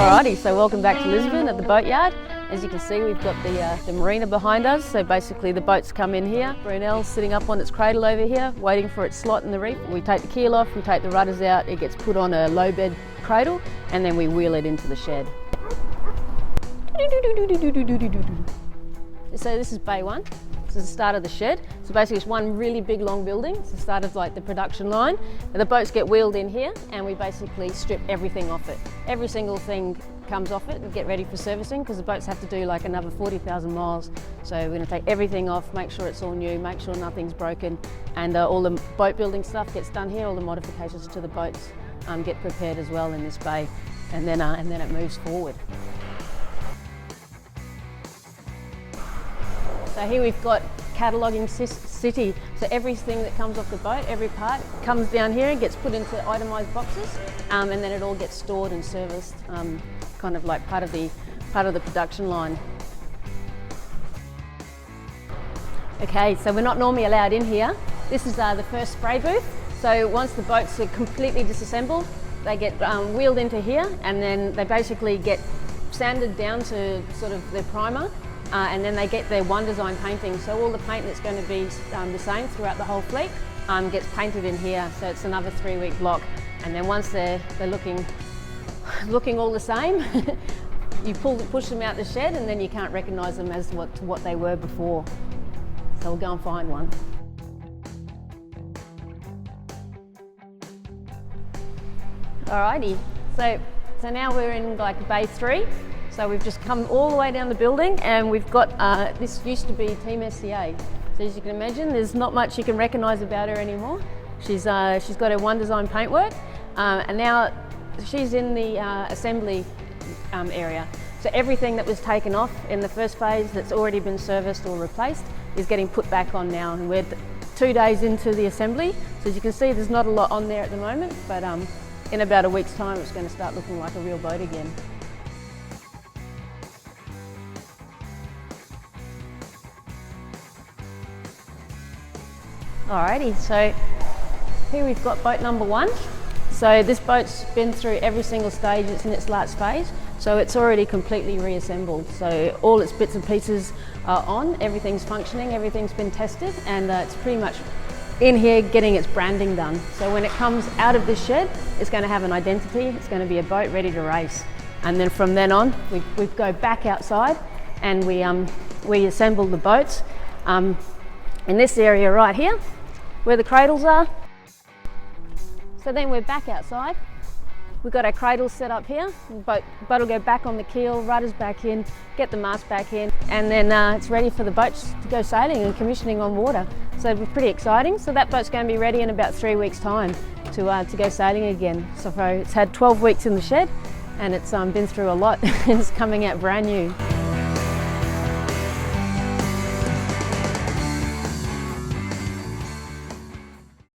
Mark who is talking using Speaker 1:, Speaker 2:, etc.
Speaker 1: Alrighty, so welcome back to Lisbon at the Boatyard. As you can see, we've got the marina behind us. So basically the boats come in here. Brunel's sitting up on its cradle over here, waiting for its slot in the reef. We take the keel off, we take the rudders out, it gets put on a low bed cradle, and then we wheel it into the shed. So this is bay one. This is the start of the shed. So basically it's one really big long building. It's the start of like the production line. And the boats get wheeled in here and we basically strip everything off it. Every single thing comes off it and get ready for servicing because the boats have to do like another 40,000 miles. So we're going to take everything off, make sure it's all new, make sure nothing's broken, and all the boat building stuff gets done here. All the modifications to the boats get prepared as well in this bay, and then it moves forward. So here we've got cataloguing city. So everything that comes off the boat, every part, comes down here and gets put into itemised boxes, and then it all gets stored and serviced, kind of like part of the production line. Okay, so we're not normally allowed in here. This is the first spray booth. So once the boats are completely disassembled, they get wheeled into here, and then they basically get sanded down to sort of their primer. And then they get their one design painting. So all the paint that's going to be the same throughout the whole fleet gets painted in here. So it's another 3-week block. And then once they're looking all the same, you push them out the shed, and then you can't recognise them as what they were before. So we'll go and find one. Alrighty. So now we're in like bay 3. So we've just come all the way down the building, and we've got, this used to be Team SCA. So as you can imagine, there's not much you can recognise about her anymore. She's got her one design paintwork, and now she's in the assembly area. So everything that was taken off in the first phase that's already been serviced or replaced is getting put back on now, and we're 2 days into the assembly. So as you can see, there's not a lot on there at the moment, but in about a week's time it's going to start looking like a real boat again. Alrighty, so here we've got boat number 1. So this boat's been through every single stage. It's in its last phase, so it's already completely reassembled. So all its bits and pieces are on, everything's functioning, everything's been tested, and it's pretty much in here getting its branding done. So when it comes out of this shed, it's going to have an identity, it's going to be a boat ready to race. And then from then on, we go back outside and we assemble the boats in this area right here, where the cradles are. So then we're back outside. We've got our cradles set up here. The boat will go back on the keel, rudders back in, get the mast back in, and then it's ready for the boats to go sailing and commissioning on water. So it'll be pretty exciting. So that boat's going to be ready in about 3 weeks' time to go sailing again. So it's had 12 weeks in the shed, and it's been through a lot. It's coming out brand new.